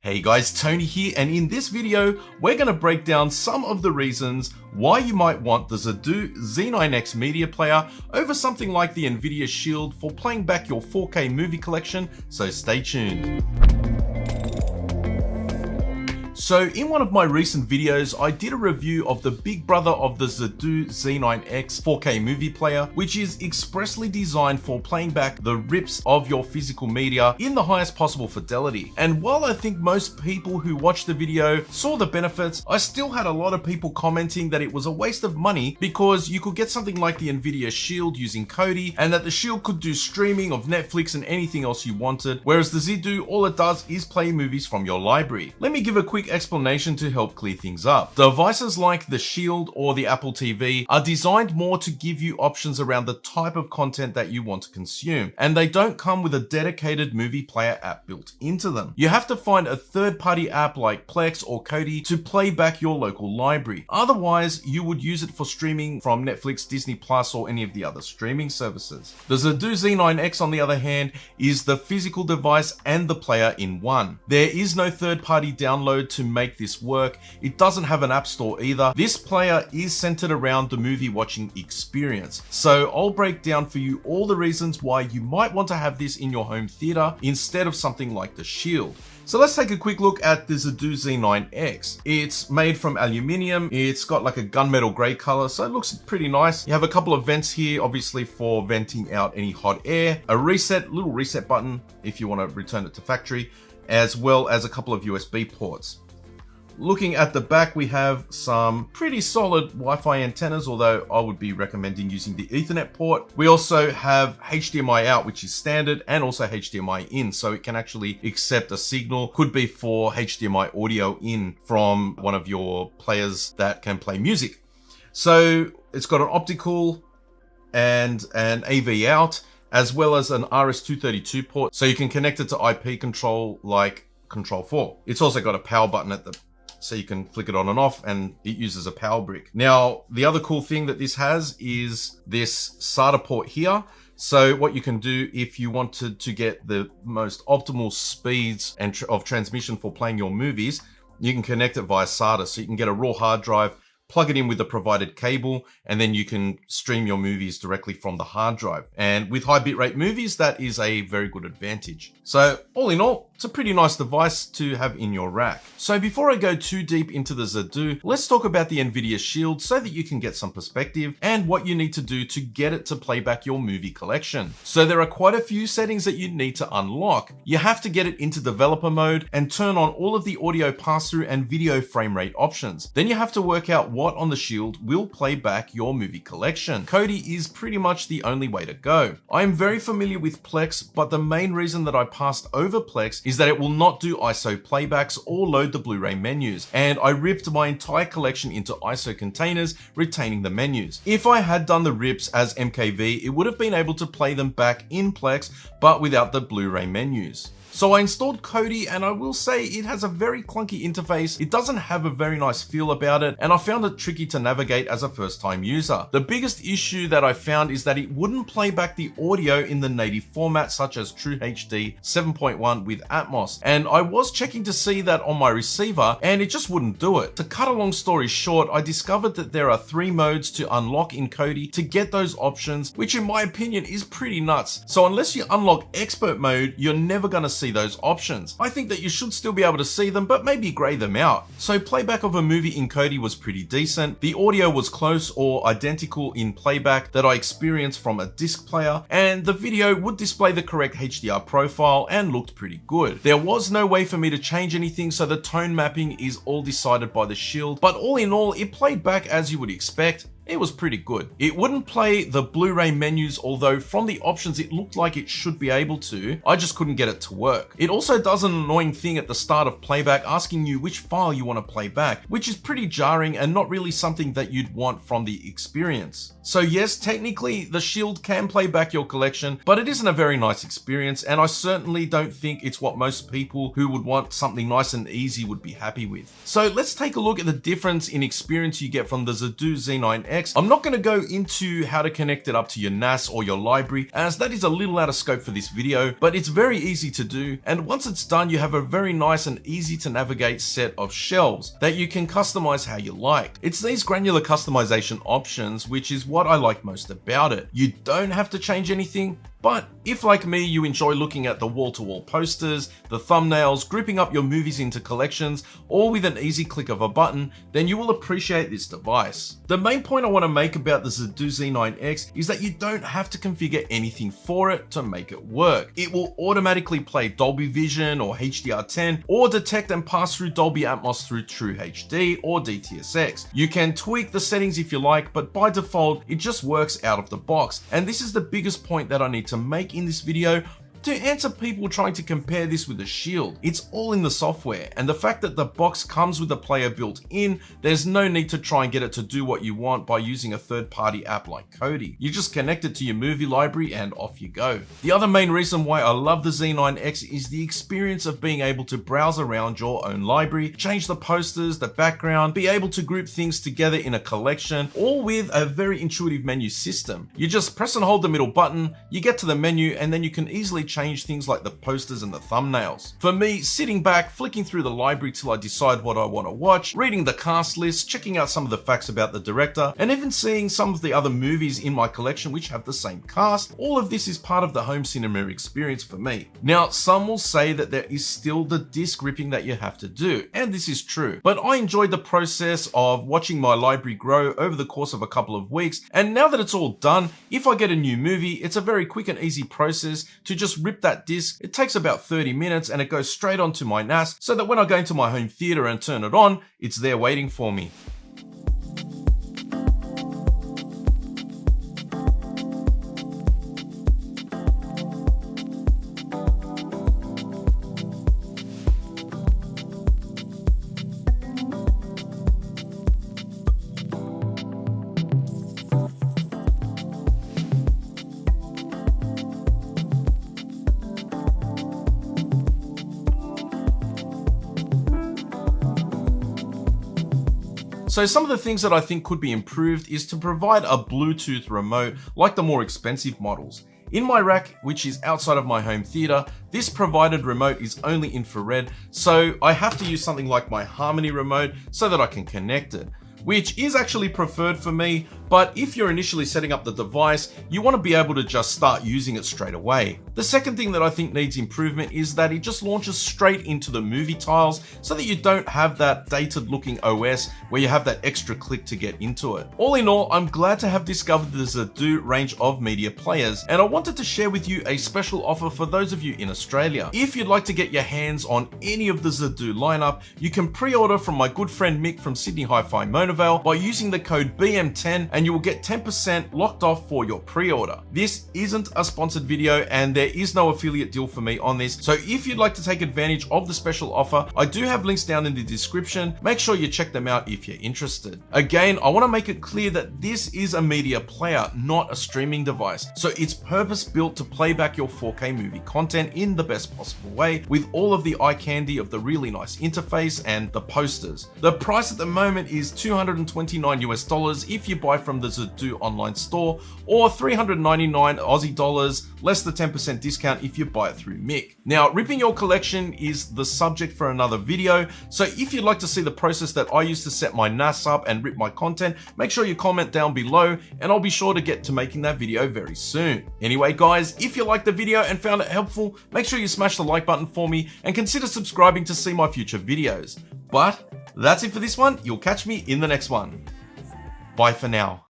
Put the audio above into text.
Hey guys, Tony here, and in this video, we're going to break down some of the reasons why you might want the Zidoo Z9X media player over something like the NVIDIA Shield for playing back your 4K movie collection, so stay tuned. So in one of my recent videos, I did a review of the big brother of the Zidoo Z9X 4K movie player, which is expressly designed for playing back the rips of your physical media in the highest possible fidelity. And while I think most people who watched the video saw the benefits, I still had a lot of people commenting that it was a waste of money because you could get something like the NVIDIA Shield using KODI, and that the Shield could do streaming of Netflix and anything else you wanted, whereas the Zidoo, all it does is play movies from your library. Let me give a quick explanation to help clear things up. Devices like the Shield or the Apple TV are designed more to give you options around the type of content that you want to consume, and they don't come with a dedicated movie player app built into them. You have to find a third-party app like Plex or KODI to play back your local library. Otherwise, you would use it for streaming from Netflix, Disney Plus, or any of the other streaming services. The Zidoo Z9X, on the other hand, is the physical device and the player in one. There is no third-party download to make this work. It doesn't have an app store either. This player is centered around the movie watching experience. So I'll break down for you all the reasons why you might want to have this in your home theater instead of something like the Shield. So let's take a quick look at the Zidoo Z9X. It's made from aluminium. It's got like a gunmetal gray color, so it looks pretty nice. You have a couple of vents here, obviously for venting out any hot air, a little reset button if you want to return it to factory, as well as a couple of USB ports. Looking at the back, we have some pretty solid Wi-Fi antennas, although I would be recommending using the Ethernet port. We also have HDMI out, which is standard, and also HDMI in, so it can actually accept a signal. Could be for HDMI audio in from one of your players that can play music. So it's got an optical and an AV out, as well as an RS-232 port, so you can connect it to IP control like Control 4. It's also got a power button at the so you can flick it on and off, and it uses a power brick. Now, the other cool thing that this has is this SATA port here. So what you can do if you wanted to get the most optimal speeds of transmission for playing your movies, you can connect it via SATA. So you can get a raw hard drive, plug it in with the provided cable, and then you can stream your movies directly from the hard drive. And with high bitrate movies, that is a very good advantage. So all in all, it's a pretty nice device to have in your rack. So before I go too deep into the Zidoo, let's talk about the NVIDIA Shield so that you can get some perspective and what you need to do to get it to play back your movie collection. So there are quite a few settings that you need to unlock. You have to get it into developer mode and turn on all of the audio pass-through and video frame rate options. Then you have to work out what on the Shield will play back your movie collection. KODI is pretty much the only way to go. I am very familiar with Plex, but the main reason that I passed over Plex is that it will not do ISO playbacks or load the Blu-ray menus, and I ripped my entire collection into ISO containers, retaining the menus. If I had done the rips as MKV, it would have been able to play them back in Plex, but without the Blu-ray menus. So I installed KODI, and I will say it has a very clunky interface. It doesn't have a very nice feel about it, and I found it tricky to navigate as a first-time user. The biggest issue that I found is that it wouldn't play back the audio in the native format, such as True HD 7.1 with Atmos. And I was checking to see that on my receiver, and it just wouldn't do it. To cut a long story short, I discovered that there are 3 modes to unlock in KODI to get those options, which in my opinion is pretty nuts. So unless you unlock expert mode, you're never gonna see those options. I think that you should still be able to see them, but maybe grey them out. So playback of a movie in KODI was pretty decent. The audio was close or identical in playback that I experienced from a disc player, and the video would display the correct HDR profile and looked pretty good. There was no way for me to change anything, so the tone mapping is all decided by the Shield, but all in all, it played back as you would expect. It was pretty good. It wouldn't play the Blu-ray menus, although from the options it looked like it should be able to. I just couldn't get it to work. It also does an annoying thing at the start of playback, asking you which file you want to play back, which is pretty jarring and not really something that you'd want from the experience. So yes, technically the Shield can play back your collection, but it isn't a very nice experience, and I certainly don't think it's what most people who would want something nice and easy would be happy with. So let's take a look at the difference in experience you get from the Zidoo Z9X Z9X. I'm not going to go into how to connect it up to your NAS or your library, as that is a little out of scope for this video, but it's very easy to do, and once it's done, you have a very nice and easy to navigate set of shelves that you can customize how you like. It's these granular customization options which is what I like most about it. You don't have to change anything, but if, like me, you enjoy looking at the wall-to-wall posters, the thumbnails, grouping up your movies into collections, all with an easy click of a button, then you will appreciate this device. The main point I want to make about the Zidoo Z9X is that you don't have to configure anything for it to make it work. It will automatically play Dolby Vision or HDR10, or detect and pass through Dolby Atmos through True HD or DTSX. You can tweak the settings if you like, but by default, it just works out of the box. And this is the biggest point that I need to make in this video to answer people trying to compare this with the Shield. It's all in the software, and the fact that the box comes with a player built in, there's no need to try and get it to do what you want by using a third-party app like KODI. You just connect it to your movie library and off you go. The other main reason why I love the Z9X is the experience of being able to browse around your own library, change the posters, the background, be able to group things together in a collection, all with a very intuitive menu system. You just press and hold the middle button, you get to the menu, and then you can easily change things like the posters and the thumbnails. For me, sitting back, flicking through the library till I decide what I want to watch, reading the cast list, checking out some of the facts about the director, and even seeing some of the other movies in my collection which have the same cast, all of this is part of the home cinema experience for me. Now, some will say that there is still the disc ripping that you have to do, and this is true, but I enjoyed the process of watching my library grow over the course of a couple of weeks, and now that it's all done, if I get a new movie, it's a very quick and easy process to just rip that disc. It takes about 30 minutes and it goes straight onto my NAS so that when I go into my home theater and turn it on, it's there waiting for me. So some of the things that I think could be improved is to provide a Bluetooth remote like the more expensive models. In my rack, which is outside of my home theater, this provided remote is only infrared, so I have to use something like my Harmony remote so that I can connect it, which is actually preferred for me, but if you're initially setting up the device, you want to be able to just start using it straight away. The second thing that I think needs improvement is that it just launches straight into the movie tiles so that you don't have that dated looking OS where you have that extra click to get into it. All in all, I'm glad to have discovered the Zidoo range of media players, and I wanted to share with you a special offer for those of you in Australia. If you'd like to get your hands on any of the Zidoo lineup, you can pre-order from my good friend Mick from Sydney Hi-Fi Monavale by using the code BM10, and you will get 10% locked off for your pre-order. This isn't a sponsored video and there is no affiliate deal for me on this, so if you'd like to take advantage of the special offer, I do have links down in the description. Make sure you check them out if you're interested. Again, I want to make it clear that this is a media player, not a streaming device, so it's purpose built to play back your 4K movie content in the best possible way with all of the eye candy of the really nice interface and the posters. The price at the moment is $229 US if you buy from the Zidoo online store, or 399 Aussie dollars, less the 10% discount if you buy it through Mick. Now, ripping your collection is the subject for another video, so if you'd like to see the process that I use to set my NAS up and rip my content, make sure you comment down below and I'll be sure to get to making that video very soon. Anyway guys, if you liked the video and found it helpful, make sure you smash the like button for me and consider subscribing to see my future videos. But that's it for this one. You'll catch me in the next one. Bye for now.